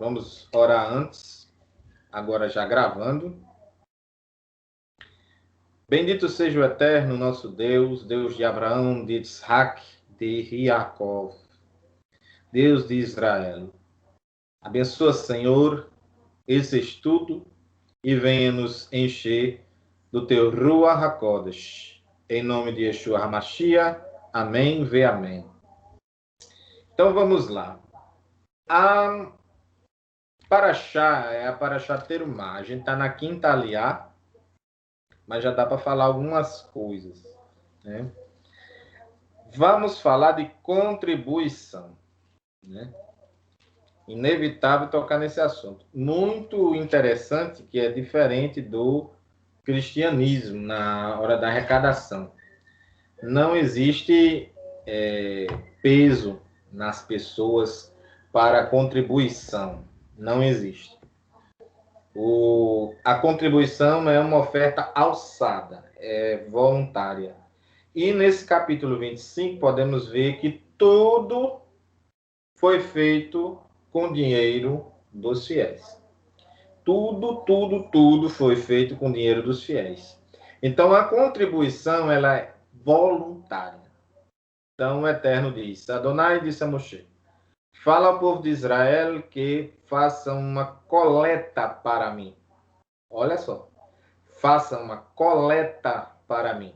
Vamos orar antes, agora já gravando. Bendito seja o eterno nosso Deus, Deus de Abraão, de Isaac, de Jacó, Deus de Israel. Abençoa, Senhor, esse estudo e venha nos encher do teu Ruach HaKodesh. Em nome de Yeshua HaMashiach, amém, vê amém. Então vamos lá. A Parashá é a Parashá Terumá. A gente está na quinta aliá, mas já dá para falar algumas coisas, né? Vamos falar de contribuição, né? Inevitável tocar nesse assunto. Muito interessante, que é diferente do cristianismo na hora da arrecadação. Não existe peso nas pessoas para contribuição. Não existe. A contribuição é uma oferta alçada, é voluntária. E nesse capítulo 25 podemos ver que tudo foi feito com dinheiro dos fiéis. Tudo foi feito com dinheiro dos fiéis. Então a contribuição ela é voluntária. Então o Eterno diz: Adonai disse a Moshe: fala ao povo de Israel que façam uma coleta para mim. Olha só. Façam uma coleta para mim.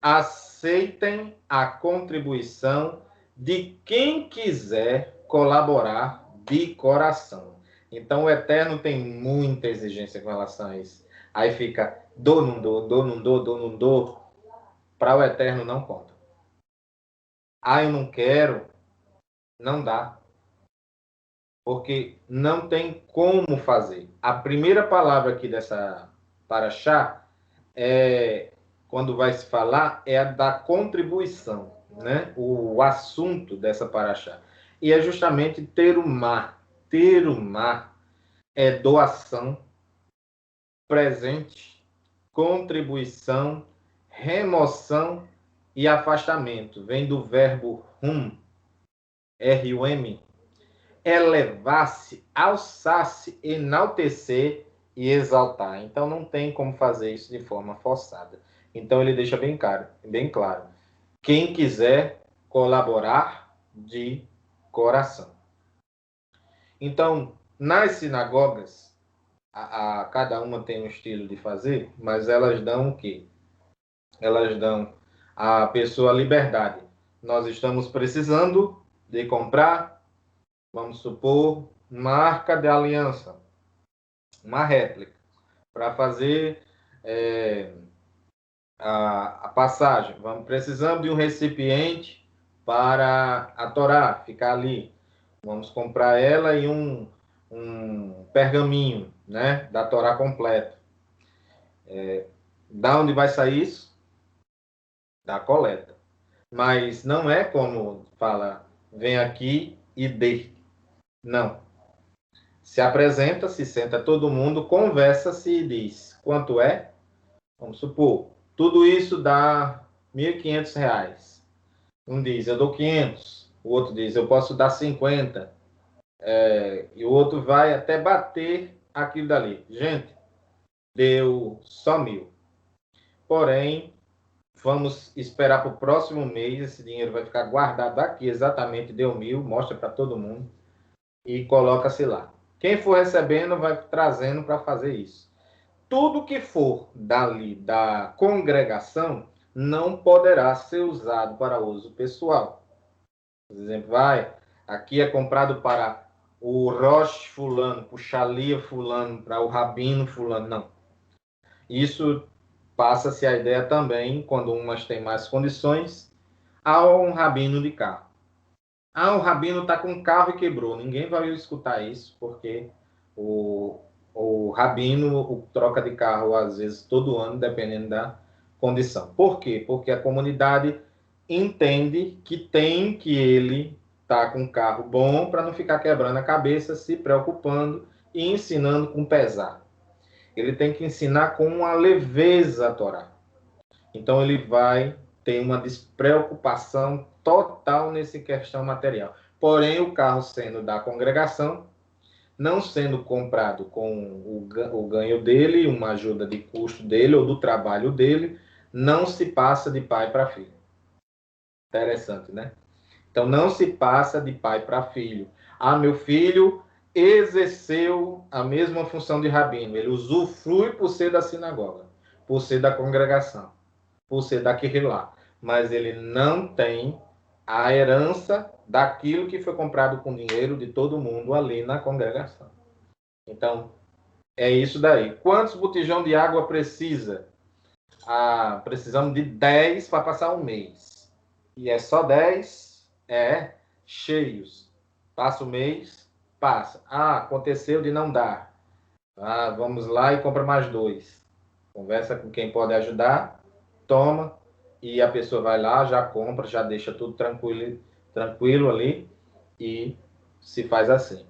Aceitem a contribuição de quem quiser colaborar de coração. Então o Eterno tem muita exigência com relação a isso. Aí fica, dou, não dou, dou, não dou, dou, não dou. Para o Eterno não conta. Ah, eu não quero. Não dá. Porque não tem como fazer. A primeira palavra aqui dessa paraxá quando vai se falar, é a da contribuição, né? O assunto dessa paraxá. E é justamente terumá. Terumá é doação, presente, contribuição, remoção e afastamento. Vem do verbo R-U-M, elevar-se, alçar-se, enaltecer e exaltar. Então não tem como fazer isso de forma forçada. Então ele deixa bem claro. Quem quiser colaborar de coração. Então, nas sinagogas, cada uma tem um estilo de fazer, mas elas dão o quê? Elas dão à pessoa a liberdade. Nós estamos precisando de comprar, vamos supor, uma arca de aliança, uma réplica, para fazer a passagem. Precisamos de um recipiente para a Torá ficar ali. Vamos comprar ela e um pergaminho, né, da Torá completa. Da onde vai sair isso? Da coleta. Mas não é como fala, vem aqui e dê. Não. Se apresenta, se senta todo mundo, conversa-se e diz quanto é. Vamos supor, tudo isso dá R$1.500. Um diz, eu dou 500. O outro diz, eu posso dar 50. E o outro vai até bater aquilo dali. Gente, deu só 1.000. Porém, vamos esperar para o próximo mês. Esse dinheiro vai ficar guardado aqui. Exatamente, deu 1.000. Mostra para todo mundo. E coloca-se lá. Quem for recebendo vai trazendo para fazer isso. Tudo que for dali da congregação não poderá ser usado para uso pessoal. Por exemplo, aqui é comprado para o Rosh fulano, para o Shalia fulano, para o Rabino fulano, não. Isso passa-se a ideia também, quando umas têm mais condições, ao um rabino de carro. Ah, o rabino está com um carro e quebrou. Ninguém vai escutar isso, porque o rabino troca de carro, às vezes, todo ano, dependendo da condição. Por quê? Porque a comunidade entende que ele tá com um carro bom para não ficar quebrando a cabeça, se preocupando e ensinando com pesar. Ele tem que ensinar com uma leveza a Torá. Então ele vai ter uma despreocupação total nesse questão material. Porém, o carro sendo da congregação, não sendo comprado com o ganho dele, uma ajuda de custo dele ou do trabalho dele, não se passa de pai para filho. Interessante, né? Então, não se passa de pai para filho. Ah, meu filho exerceu a mesma função de rabino. Ele usufrui por ser da sinagoga, por ser da congregação, por ser daquele lá. Mas ele não tem a herança daquilo que foi comprado com dinheiro de todo mundo ali na congregação. Então, é isso daí. Quantos botijão de água precisa? Ah, precisamos de 10 para passar um mês. E é só 10 cheios. Passa o mês, passa. Ah, aconteceu de não dar. Ah, vamos lá e compra mais 2. Conversa com quem pode ajudar, toma, e a pessoa vai lá, já compra, já deixa tudo tranquilo ali e se faz assim.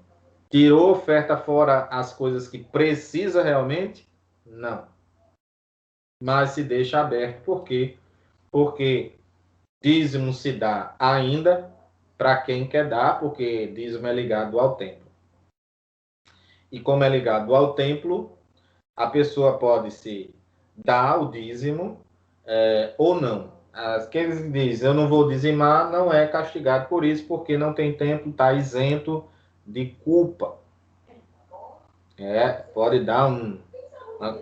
Tirou oferta fora as coisas que precisa realmente? Não. Mas se deixa aberto. Por quê? Porque dízimo se dá ainda para quem quer dar, porque dízimo é ligado ao templo. E como é ligado ao templo, a pessoa pode se dar o dízimo ou não. Quem diz, eu não vou dizimar, não é castigado por isso, porque não tem templo, está isento de culpa. Pode dar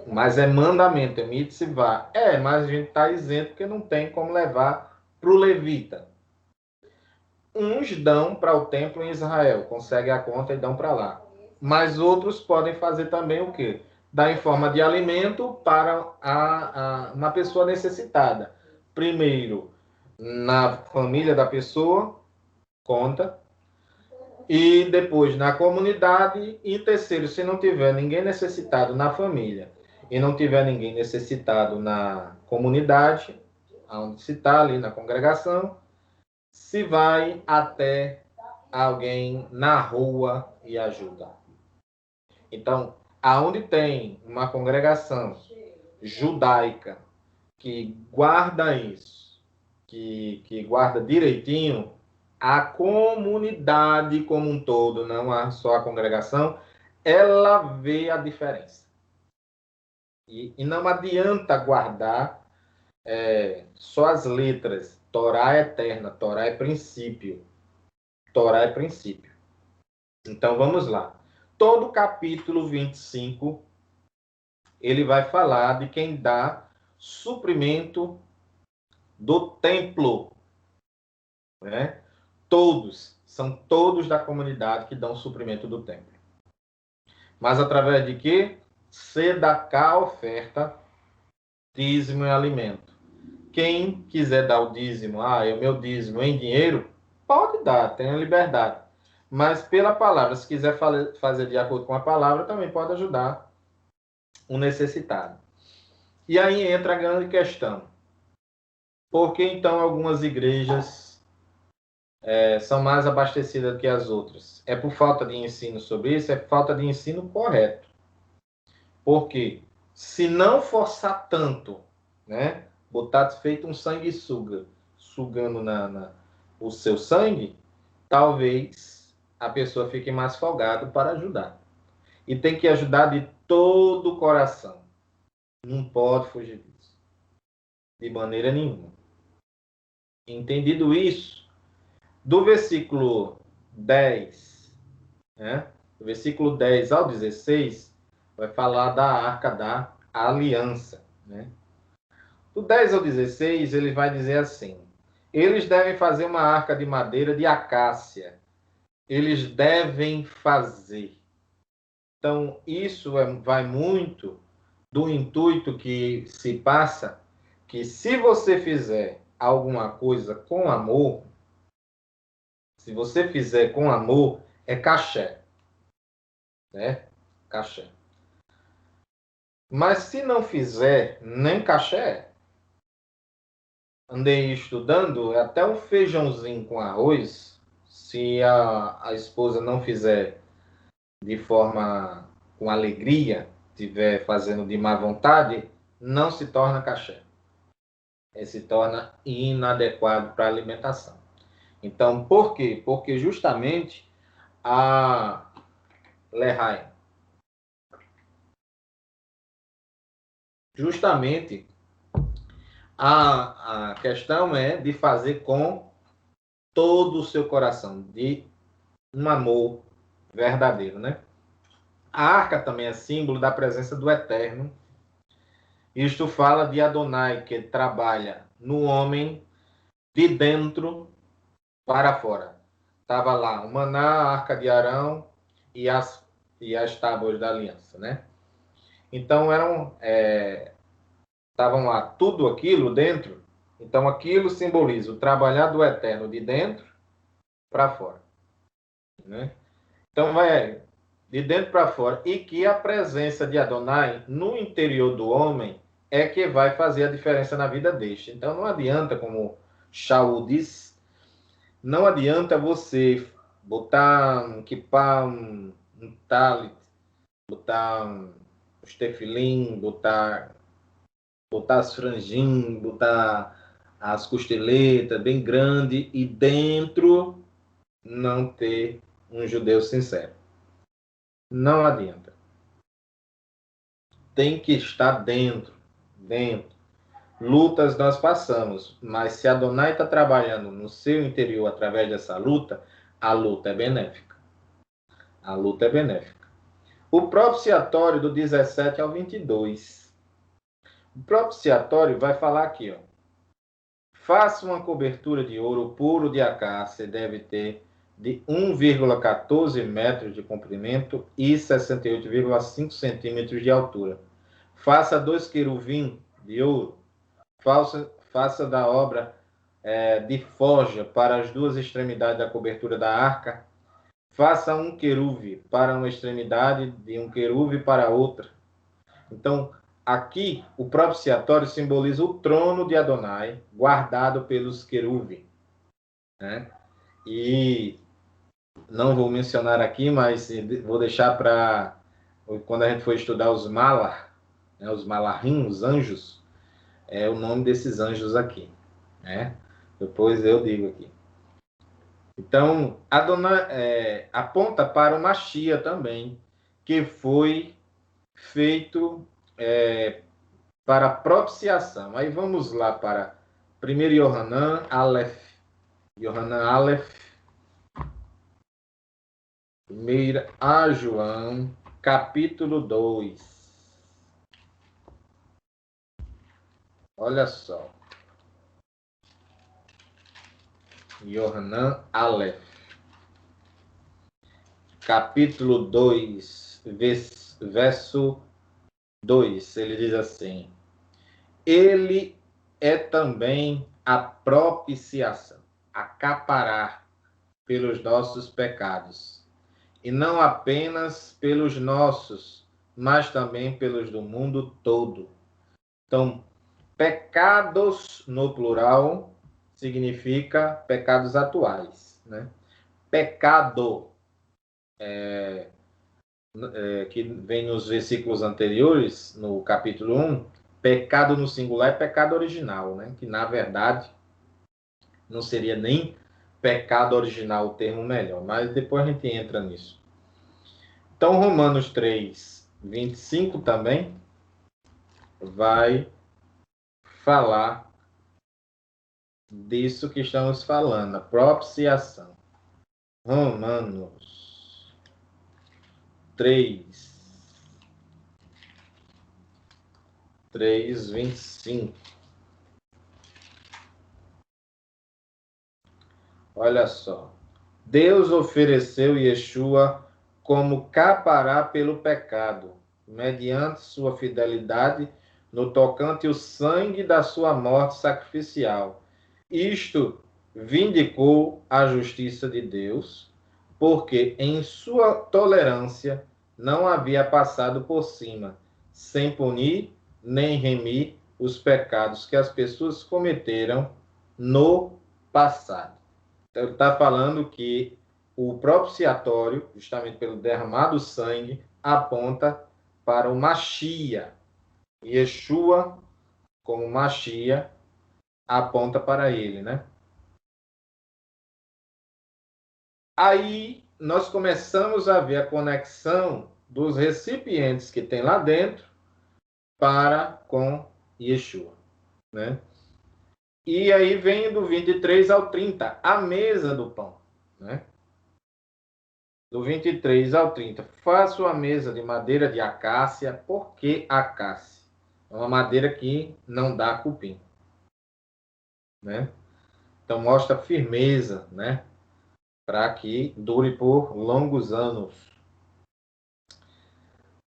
mas é mandamento, é mitzvah. Mas a gente está isento porque não tem como levar para o levita. Uns dão para o templo em Israel, conseguem a conta e dão para lá. Mas outros podem fazer também o quê? Dar em forma de alimento para uma pessoa necessitada. Primeiro, na família da pessoa, conta. E depois na comunidade. E terceiro, se não tiver ninguém necessitado na família e não tiver ninguém necessitado na comunidade, onde se está ali na congregação, se vai até alguém na rua e ajuda. Então, aonde tem uma congregação judaica que guarda isso, que guarda direitinho, a comunidade como um todo, não só a congregação, ela vê a diferença. E não adianta guardar só as letras. Torá é eterna, Torá é princípio. Torá é princípio. Então vamos lá. Todo o capítulo 25, ele vai falar de quem dá suprimento do templo. Né? São todos da comunidade que dão suprimento do templo. Mas através de quê? Sedaká, oferta, dízimo e alimento. Quem quiser dar o dízimo, é o meu dízimo em dinheiro, pode dar, tem a liberdade. Mas pela palavra, se quiser fazer de acordo com a palavra, também pode ajudar o necessitado. E aí entra a grande questão. Por que então algumas igrejas são mais abastecidas que as outras? É por falta de ensino sobre isso? É por falta de ensino correto. Porque se não forçar tanto, né, botar feito um sanguessuga, sugando o seu sangue, talvez a pessoa fique mais folgada para ajudar. E tem que ajudar de todo o coração. Não pode fugir disso. De maneira nenhuma. Entendido isso, do versículo 10, né, do versículo 10 ao 16, vai falar da Arca da Aliança. Né? Do 10 ao 16, ele vai dizer assim: eles devem fazer uma arca de madeira de acácia. Eles devem fazer. Então, isso vai muito do intuito que se passa, que se você fizer alguma coisa com amor, se você fizer com amor, é caché. Né? Caché. Mas se não fizer nem caché, andei estudando, até um feijãozinho com arroz, se a esposa não fizer de forma com alegria, estiver fazendo de má vontade, não se torna caché. Se torna inadequado para a alimentação. Então, por quê? Porque justamente Lehai. Justamente, a questão é de fazer com todo o seu coração, de um amor verdadeiro, né? A arca também é símbolo da presença do Eterno. Isto fala de Adonai, que trabalha no homem de dentro para fora. Estava lá o maná, a arca de Arão e as tábuas da aliança, né? Então estavam lá tudo aquilo dentro. Então aquilo simboliza o trabalhar do Eterno de dentro para fora, né? Então vai de dentro para fora, e que a presença de Adonai no interior do homem é que vai fazer a diferença na vida deste. Então não adianta, como Shaul diz, não adianta você botar um kippah, um talit, botar os tefilim, botar as franjinhas, botar as costeletas bem grande e dentro não ter um judeu sincero. Não adianta. Tem que estar dentro. Lutas nós passamos, mas se Adonai está trabalhando no seu interior através dessa luta, a luta é benéfica. A luta é benéfica. O propiciatório do 17 ao 22. O propiciatório vai falar aqui, ó. Faça uma cobertura de ouro puro de acácia, deve ter de 1,14 metros de comprimento e 68,5 centímetros de altura. Faça 2 querubim de ouro. Faça da obra de forja para as duas extremidades da cobertura da arca. Faça um queruve para uma extremidade e um queruve para a outra. Então, aqui, o propiciatório simboliza o trono de Adonai, guardado pelos querubim, né? E não vou mencionar aqui, mas vou deixar para quando a gente for estudar os malar, né, os malahim, os anjos, é o nome desses anjos aqui, né? Depois eu digo aqui. Então, Adonai aponta para o Machia também, que foi feito para propiciação. Aí vamos lá para 1 Yohanan Aleph. Yohanan Aleph. 1 a João, capítulo 2. Olha só. Yohanan Aleph. Capítulo 2, verso 2. Ele diz assim: Ele é também a propiciação, acaparar pelos nossos pecados, e não apenas pelos nossos, mas também pelos do mundo todo. Então, pecados no plural significa pecados atuais, né? Pecado, que vem nos versículos anteriores, no capítulo 1, pecado no singular é pecado original, né? Que na verdade não seria nem pecado original o termo melhor, mas depois a gente entra nisso. Então, Romanos 3, 25 também vai falar disso que estamos falando, a propiciação. Romanos 3, 25. Olha só. Deus ofereceu Yeshua como capará pelo pecado, mediante sua fidelidade no tocante o sangue da sua morte sacrificial. Isto vindicou a justiça de Deus, porque em sua tolerância não havia passado por cima, sem punir nem remir os pecados que as pessoas cometeram no passado. Então, ele está falando que o propiciatório, justamente pelo derramado sangue, aponta para o Machia. Yeshua, como Machia, aponta para ele, né? Aí nós começamos a ver a conexão dos recipientes que tem lá dentro para com Yeshua, né? E aí vem do 23 ao 30, a mesa do pão, né? Do 23 ao 30, faço a mesa de madeira de acácia. Por que acácia? É uma madeira que não dá cupim, né? Então mostra firmeza, né? Para que dure por longos anos.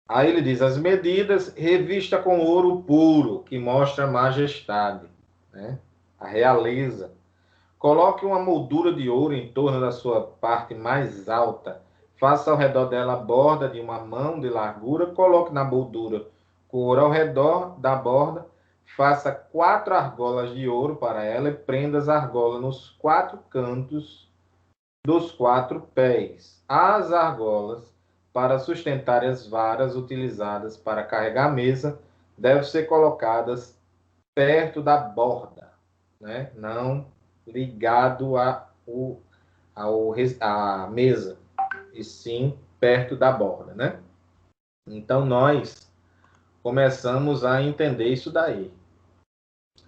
Aí ele diz, as medidas, revista com ouro puro, que mostra a majestade, né? A realeza. Coloque uma moldura de ouro em torno da sua parte mais alta. Faça ao redor dela a borda de uma mão de largura. Coloque na moldura com ouro ao redor da borda. Faça 4 argolas de ouro para ela e prenda as argolas nos 4 cantos dos 4 pés. As argolas, para sustentar as varas utilizadas para carregar a mesa, devem ser colocadas perto da borda, né? Não ligado à mesa, e sim perto da borda, né? Então nós começamos a entender isso daí.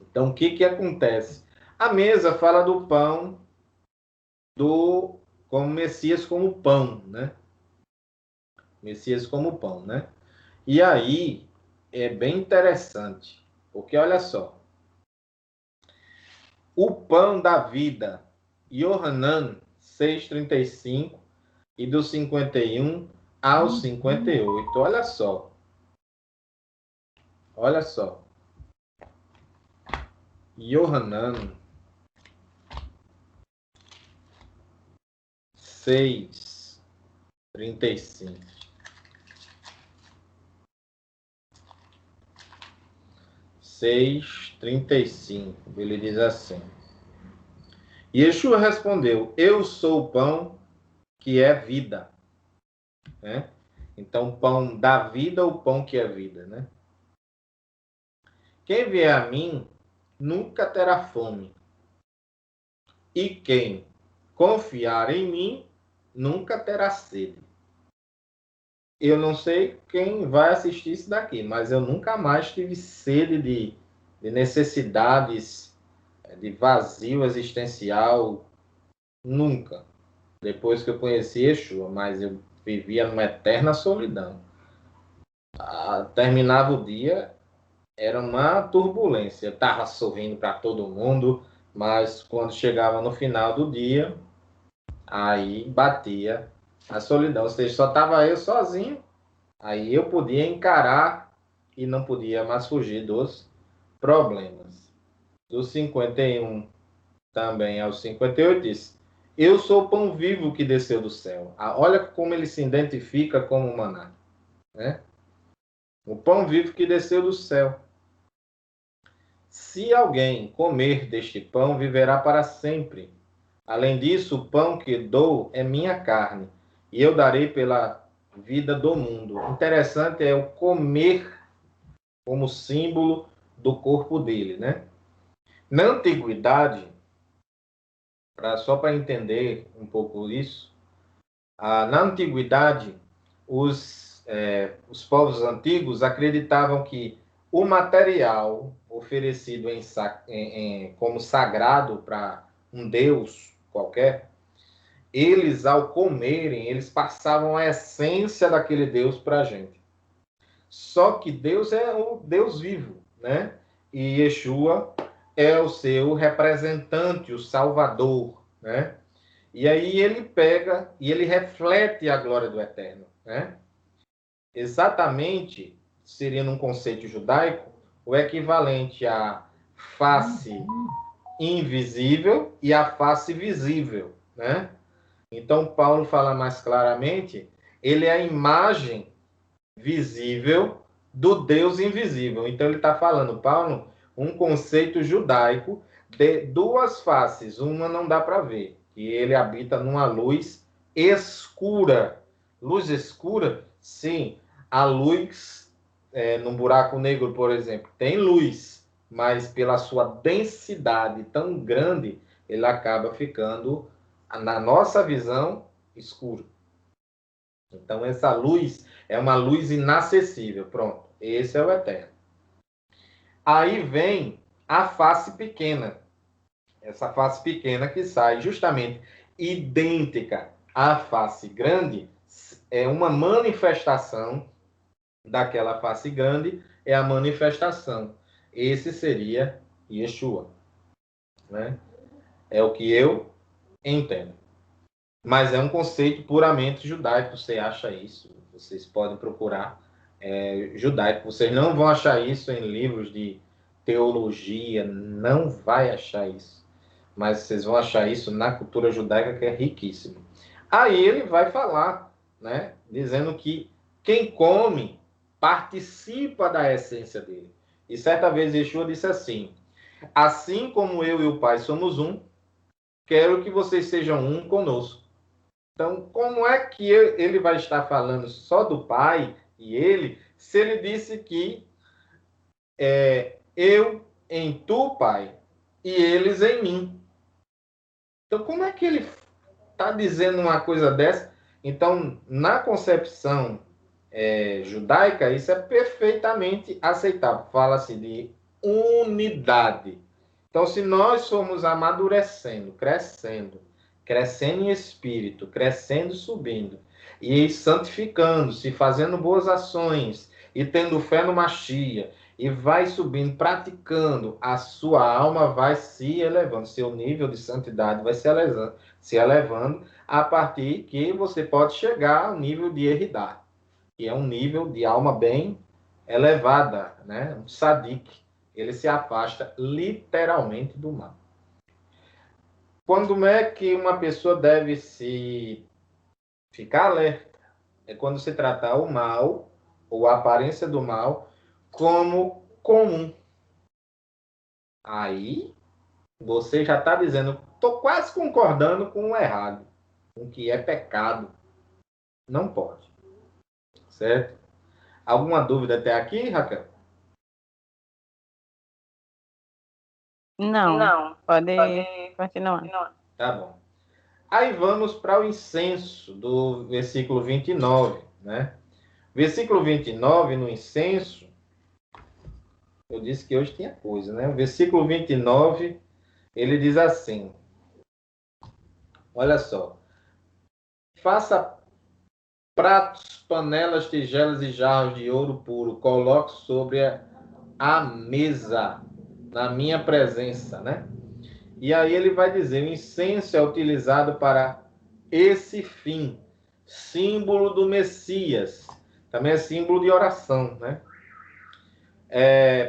Então o que acontece? A mesa fala do pão, como Messias como pão, né? Messias como pão, né? E aí é bem interessante, porque olha só, o pão da vida, Yohanan 6,35 e do 51 ao 58. Olha só. Yohanan 6,35. 6,35. Ele diz assim. Yeshua respondeu, eu sou o pão que é vida. Né? Então, pão da vida, o pão que é vida, né? Quem vier a mim nunca terá fome. E quem confiar em mim nunca terá sede. Eu não sei quem vai assistir isso daqui, mas eu nunca mais tive sede de necessidades, de vazio existencial, nunca. Depois que eu conheci Yeshua, mas eu vivia numa eterna solidão. Terminava o dia, era uma turbulência. Eu estava sorrindo para todo mundo, mas quando chegava no final do dia, aí batia a solidão. Ou seja, só estava eu sozinho. Aí eu podia encarar e não podia mais fugir dos problemas. Do 51 também ao 58 diz: eu sou o pão vivo que desceu do céu. Olha como ele se identifica como maná, né? O pão vivo que desceu do céu. Se alguém comer deste pão, viverá para sempre. Além disso, o pão que dou é minha carne, e eu darei pela vida do mundo. Interessante é o comer como símbolo do corpo dele, né? Na antiguidade, só para entender um pouco isso, na antiguidade, os povos antigos acreditavam que o material oferecido como sagrado para um deus qualquer, eles, ao comerem, eles passavam a essência daquele deus para a gente. Só que Deus é o Deus vivo, né? E Yeshua é o seu representante, o Salvador, né? E aí ele pega e ele reflete a glória do Eterno, né? Exatamente, seria num conceito judaico, o equivalente à face invisível e à face visível, né? Então Paulo fala mais claramente, ele é a imagem visível do Deus invisível. Então ele está falando, Paulo, um conceito judaico de duas faces. Uma não dá para ver, e ele habita numa luz escura. Luz escura? Sim. A luz, num buraco negro, por exemplo, tem luz, mas pela sua densidade tão grande, ele acaba ficando, na nossa visão, escuro. Então, essa luz é uma luz inacessível. Pronto, esse é o eterno. Aí vem a face pequena. Essa face pequena que sai justamente idêntica à face grande, é uma manifestação daquela face grande, é a manifestação. Esse seria Yeshua, né? É o que eu entendo. Mas é um conceito puramente judaico, você acha isso. Vocês podem procurar judaico. Vocês não vão achar isso em livros de teologia, não vai achar isso. Mas vocês vão achar isso na cultura judaica, que é riquíssimo. Aí ele vai falar, né, dizendo que quem come participa da essência dele. E certa vez Yeshua disse assim: assim como eu e o Pai somos um, quero que vocês sejam um conosco. Então, como é que ele vai estar falando só do Pai e ele, se ele disse que eu em tu, Pai, e eles em mim? Então, como é que ele está dizendo uma coisa dessa? Então, na concepção judaica, isso é perfeitamente aceitável. Fala-se de unidade. Então, se nós formos amadurecendo, crescendo em espírito, crescendo, subindo, e santificando-se, fazendo boas ações, e tendo fé no Machia, e vai subindo, praticando, a sua alma vai se elevando, seu nível de santidade vai se elevando, a partir que você pode chegar ao nível de Eridá, que é um nível de alma bem elevada, né? Um sadique. Ele se afasta literalmente do mal. Quando é que uma pessoa deve se ficar alerta? É quando se tratar o mal, ou a aparência do mal, como comum. Aí, você já está dizendo, estou quase concordando com o errado, com o que é pecado. Não pode. Certo? Alguma dúvida até aqui, Raquel? Não, Não, pode continuar. continuar. Tá bom. Aí vamos para o incenso, do versículo 29, né? Versículo 29, no incenso, eu disse que hoje tinha coisa, né? O versículo 29, ele diz assim, olha só, faça pratos, panelas, tigelas e jarros de ouro puro, coloque sobre a mesa, na minha presença, né? E aí ele vai dizer, o incenso é utilizado para esse fim, símbolo do Messias, também é símbolo de oração, né?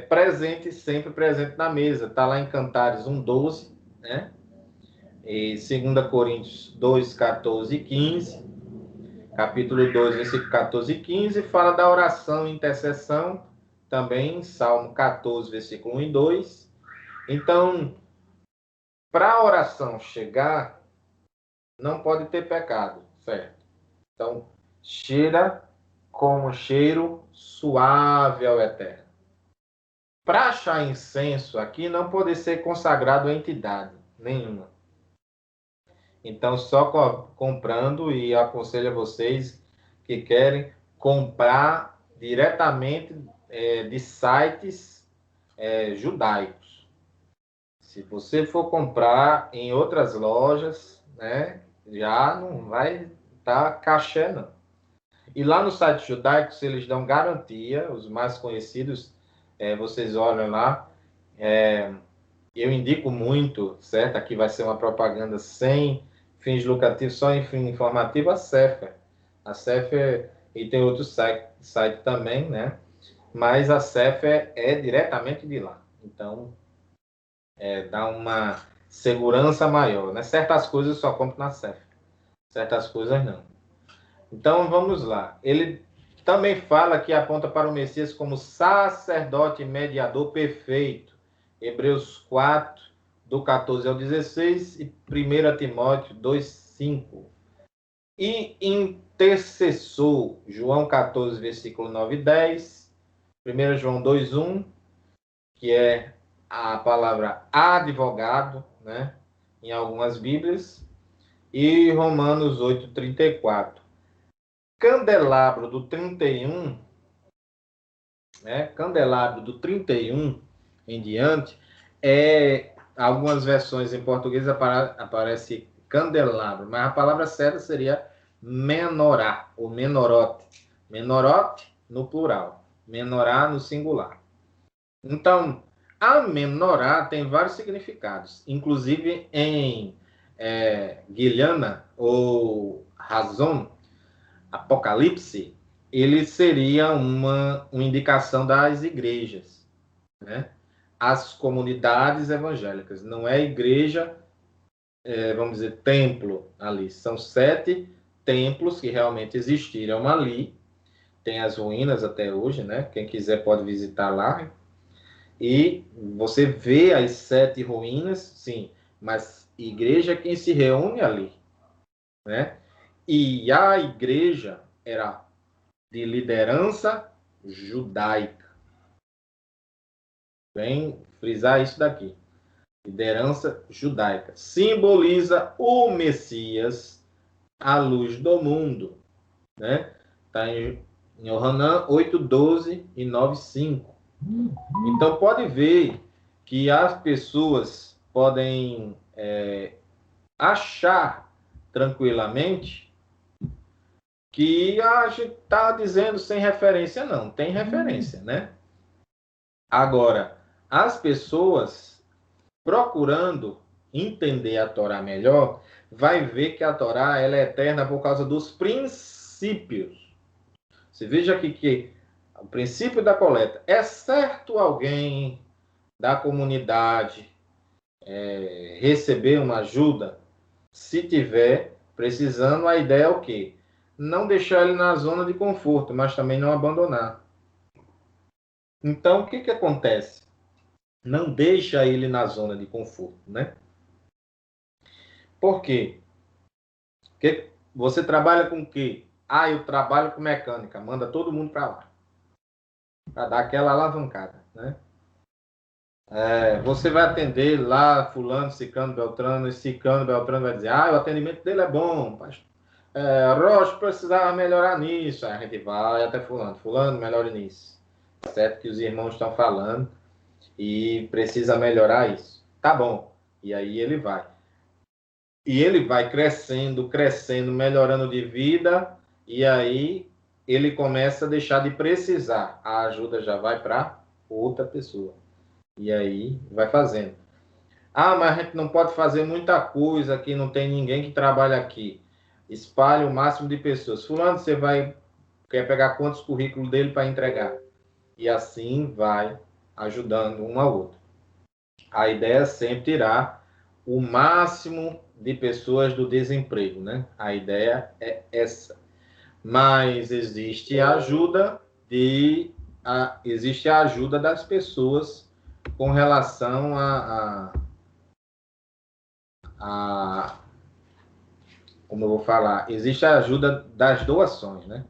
Presente, sempre presente na mesa, está lá em Cantares 1:12, né? E 2 Coríntios 2, 14 e 15, capítulo 2, versículo 14 e 15, fala da oração e intercessão, também em Salmo 14, versículo 1 e 2. Então, para a oração chegar, não pode ter pecado, certo? Então, cheira como cheiro suave ao Eterno. Para achar incenso aqui, não pode ser consagrado a entidade nenhuma. Então, só comprando, e aconselho a vocês que querem comprar diretamente de sites judaicos. Se você for comprar em outras lojas, né, já não vai estar cachê, não. E lá no site judaico, eles dão garantia, os mais conhecidos, vocês olham lá, eu indico muito, certo? Aqui vai ser uma propaganda sem fins lucrativos, só em fim informativo, a Sefer. A Sefer, e tem outro site também, né? Mas a Sefer é diretamente de lá. Então, dá uma segurança maior, né? Certas coisas eu só compro na Sefer, certas coisas não. Então, vamos lá. Ele também fala que aponta para o Messias como sacerdote e mediador perfeito. Hebreus 4, do 14 ao 16 e 1 Timóteo 2, 5. E intercessor, João 14, versículo 9 e 10. 1 João 2, 1, que é a palavra advogado, né? Em algumas Bíblias. E Romanos 8:34. Candelabro do 31, né? Candelabro do 31 em diante, algumas versões em português aparece candelabro, mas a palavra certa seria menorá, ou menorote. Menorote no plural, menorá no singular. Então, a menorá tem vários significados, inclusive em Guilhana ou Razon, Apocalipse, ele seria uma indicação das igrejas, né? As comunidades evangélicas. Não é igreja, vamos dizer, templo ali. São 7 templos que realmente existiram ali. Tem as ruínas até hoje, né? Quem quiser pode visitar lá. E você vê as 7 ruínas, sim, mas igreja é quem se reúne ali, né? E a igreja era de liderança judaica. Vem frisar isso daqui. Liderança judaica. Simboliza o Messias, a luz do mundo. Né? Está em Yohanan 8:12 e 9:5. Então pode ver que as pessoas podem achar tranquilamente que a gente está dizendo sem referência. Não, tem referência, né? Agora, as pessoas procurando entender a Torá melhor, vai ver que a Torá ela é eterna por causa dos princípios. Você veja aqui que o princípio da coleta, é certo alguém da comunidade receber uma ajuda, se tiver precisando, a ideia é o quê? Não deixar ele na zona de conforto, mas também não abandonar. Então, o que acontece? Não deixa ele na zona de conforto, né? Por quê? Porque você trabalha com o quê? Ah, eu trabalho com mecânica. Manda todo mundo para lá. Para dar aquela alavancada, né? Você vai atender lá fulano, ciclano, beltrano, e ciclano, beltrano vai dizer, o atendimento dele é bom, pastor. Rocha precisava melhorar nisso. Aí a gente vai até fulano, melhore nisso. Certo que os irmãos estão falando e precisa melhorar isso. Tá bom. E aí ele vai. E ele vai crescendo, melhorando de vida, e aí ele começa a deixar de precisar. A ajuda já vai para outra pessoa. E aí vai fazendo. Mas a gente não pode fazer muita coisa aqui, não tem ninguém que trabalha aqui. Espalhe o máximo de pessoas. Fulano, quer pegar quantos currículos dele para entregar? E assim vai ajudando um ao outro. A ideia é sempre tirar o máximo de pessoas do desemprego, né? A ideia é essa. Mas existe a ajuda das pessoas com relação como eu vou falar, existe a ajuda das doações, né?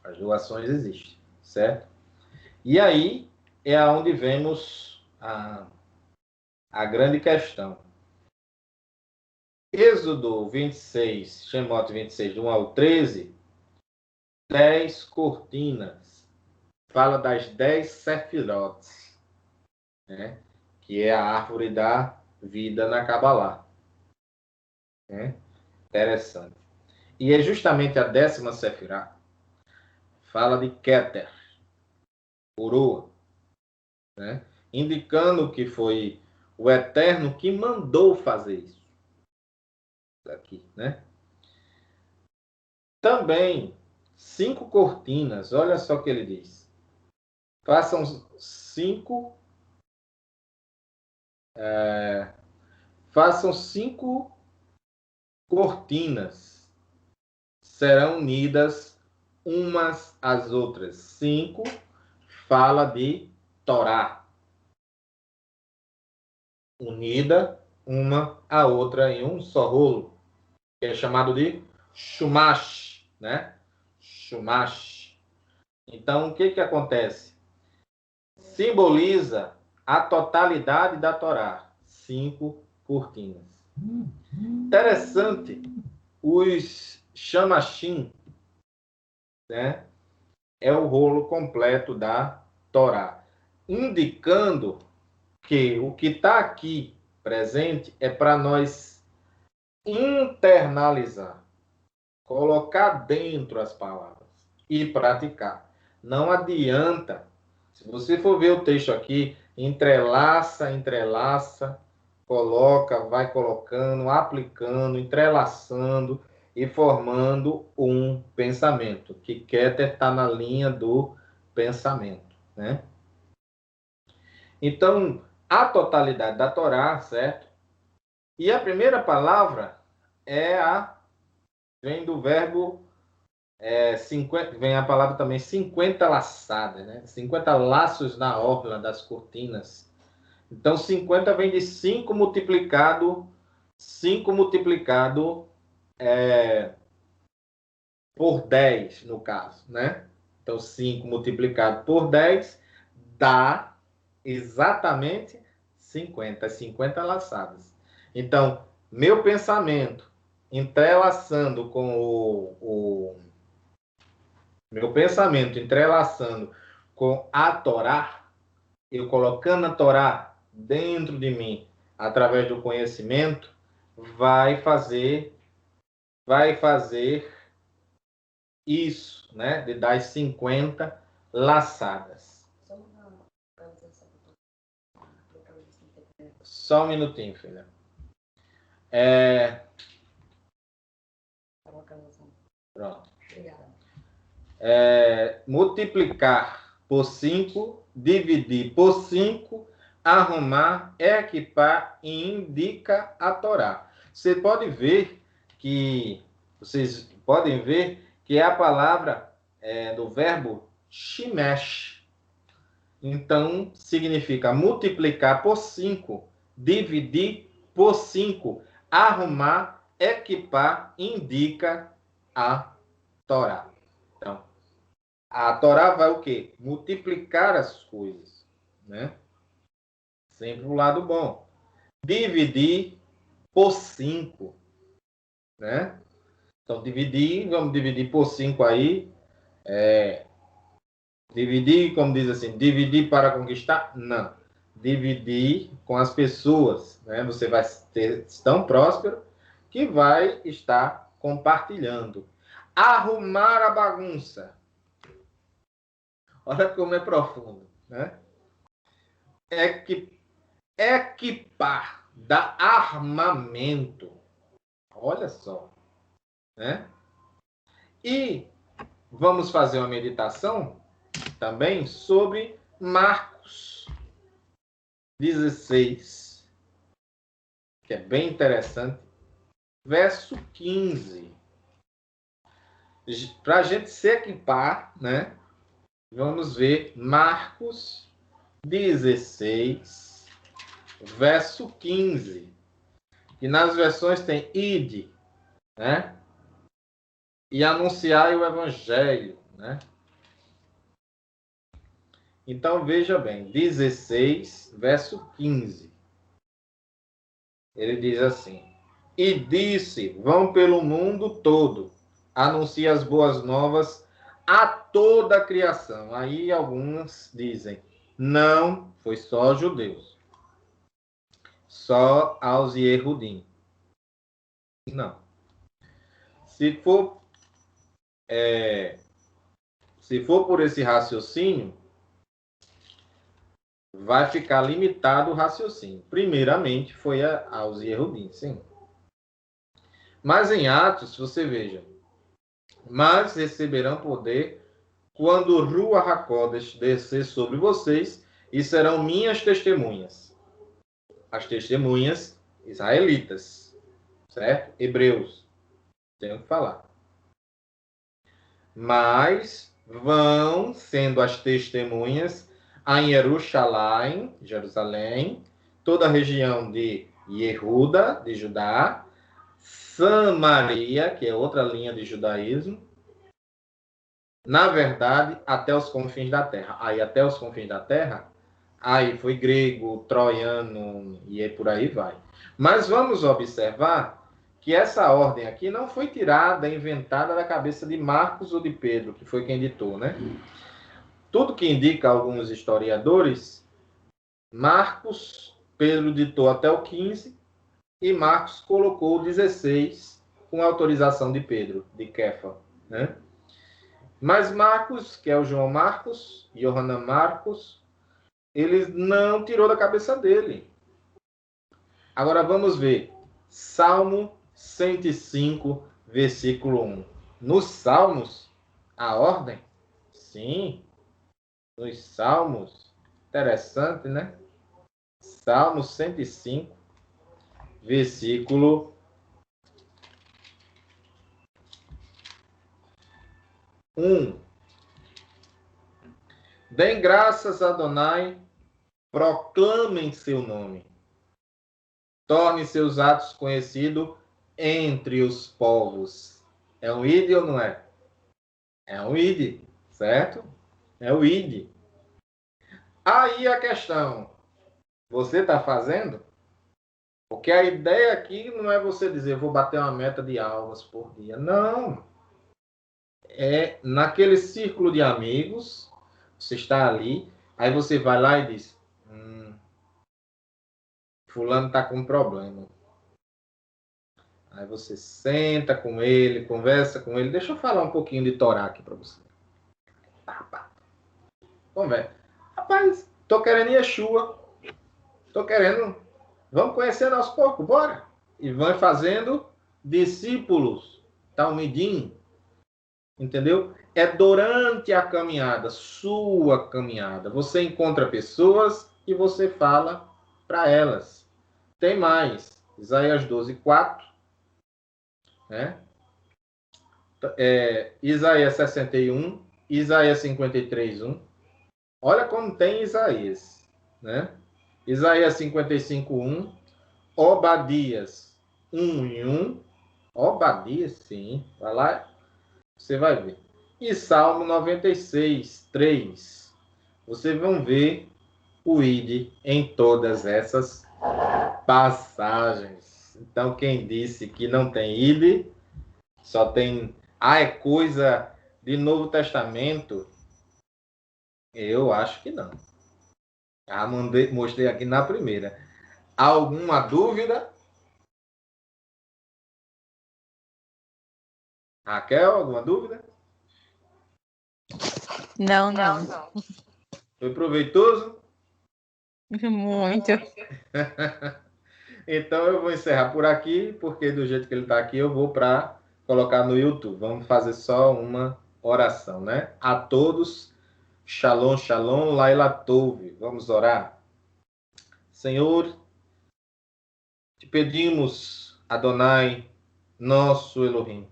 As doações existem, certo? E aí é onde vemos a grande questão. Êxodo 26, Shemote 26, do 1 ao 13, 10 cortinas. Fala das 10 sefirotes, né? Que é a árvore da vida na Cabalá. Né? Interessante. E é justamente a 10ª sefirá. Fala de Keter, coroa, né? Indicando que foi o Eterno que mandou fazer isso. Aqui, né? Também 5 cortinas, olha só o que ele diz. Façam 5 cortinas, serão unidas umas às outras. 5 fala de Torá, unida uma à outra em um só rolo, que é chamado de Shumash, né? Shumash. Então, o que acontece? Simboliza a totalidade da Torá, 5 cortinas. Interessante, os Shamashim, né, é o rolo completo da Torá, indicando que o que está aqui presente é para nós internalizar, colocar dentro as palavras e praticar. Não adianta, se você for ver o texto aqui, entrelaça, coloca, vai colocando, aplicando, entrelaçando e formando um pensamento, que Keter está na linha do pensamento, né? Então, a totalidade da Torá, certo? E a primeira palavra vem do verbo 50, vem a palavra também 50 laçadas, né? 50 laços na orla das cortinas. Então, 50 vem de 5 multiplicado por 10, no caso, né? Então, 5 multiplicado por 10 dá exatamente 50 laçadas. Então, meu pensamento entrelaçando com meu pensamento entrelaçando com a Torá, eu colocando a Torá dentro de mim, através do conhecimento, vai fazer isso, né? De dar 50 laçadas. Só um minutinho, filha. Pronto. Multiplicar por 5, dividir por 5, arrumar, equipar e indica a Torá. Vocês podem ver que é a palavra do verbo shemesh. Então, significa multiplicar por 5, dividir por 5, arrumar, equipar, indica a Torá. Então, a Torá vai o quê? Multiplicar as coisas, né? Sempre o lado bom. Dividir por 5, né? Então, vamos dividir por 5 aí. Dividir, como diz assim, dividir para conquistar? Não. Dividir com as pessoas, né? Você vai ser tão próspero que vai estar compartilhando. Arrumar a bagunça. Olha como é profundo, né? Equipar, dar armamento. Olha só, né? E vamos fazer uma meditação também sobre Marcos 16, que é bem interessante, verso 15. Para a gente se equipar, né? Vamos ver Marcos 16, verso 15. Que nas versões tem ide, né? E anunciai o evangelho, né? Então, veja bem, 16, verso 15. Ele diz assim: E disse, vão pelo mundo todo, anuncie as boas novas a toda a criação. Aí alguns dizem, não, foi só judeus. Só aos Yehudim. Não. Se for por esse raciocínio, vai ficar limitado o raciocínio. Primeiramente, foi aos Yehudim, sim. Mas em Atos, você veja, mas receberão poder quando o Ruach HaKodesh descer sobre vocês e serão minhas testemunhas. As testemunhas israelitas, certo? Hebreus, tenho que falar. Mas vão sendo as testemunhas em Jerusalém, toda a região de Yehuda, de Judá, Samaria, que é outra linha de judaísmo, na verdade, até os confins da terra. Aí, até os confins da terra, Aí foi grego, troiano e por aí vai. Mas vamos observar que essa ordem aqui não foi tirada, inventada da cabeça de Marcos ou de Pedro, que foi quem ditou, né? Tudo que indica alguns historiadores, Marcos, Pedro ditou até o 15 e Marcos colocou o 16 com autorização de Pedro, de Kefa, né? Mas Marcos, que é o João Marcos, Johanna Marcos, ele não tirou da cabeça dele. Agora vamos ver. Salmo 105, versículo 1. Nos Salmos, a ordem? Sim, nos Salmos. Interessante, né? Salmo 105, versículo 1. Deem graças a Adonai, proclamem seu nome. Torne seus atos conhecidos entre os povos. É um id ou não é? É um id, certo? É o id. Aí a questão, você está fazendo? Porque a ideia aqui não é você dizer, vou bater uma meta de almas por dia. Não. É naquele círculo de amigos, você está ali, aí você vai lá e diz, fulano está com um problema. Aí você senta com ele, conversa com ele. Deixa eu falar um pouquinho de Torá aqui para você. Conversa. Rapaz, tô querendo Yeshua. Tô querendo. Vamos conhecendo aos poucos, bora. E vão fazendo discípulos. Talmidim. Entendeu? É durante a caminhada, sua caminhada. Você encontra pessoas e você fala para elas. Tem mais. Isaías 12:4. Né? Isaías 61, Isaías 53:1. Olha como tem Isaías, né? Isaías 55:1, Obadias 1:1, Obadias, sim, vai lá, você vai ver. E Salmo 96:3. Vocês vão ver o id em todas essas passagens. Então, quem disse que não tem id, só tem é coisa de Novo Testamento? Eu acho que não. Mostrei aqui na primeira. Alguma dúvida? Raquel, alguma dúvida? Não. Foi proveitoso? Muito. Então eu vou encerrar por aqui, porque do jeito que ele está aqui, eu vou para colocar no YouTube. Vamos fazer só uma oração, né? A todos, Shalom, Shalom, Laila Tove. Vamos orar. Senhor, te pedimos, Adonai, nosso Elohim.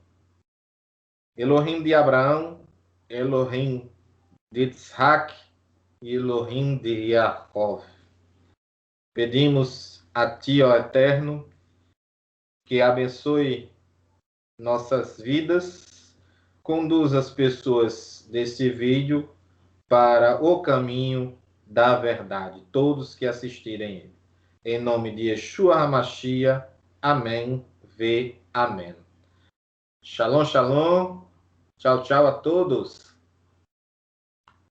Elohim de Abraão, Elohim de Isaac e Elohim de Yaakov. Pedimos a Ti, ó Eterno, que abençoe nossas vidas, conduza as pessoas desse vídeo para o caminho da verdade, todos que assistirem ele. Em nome de Yeshua HaMashiach, amém, amém. Shalom, shalom, tchau, tchau a todos.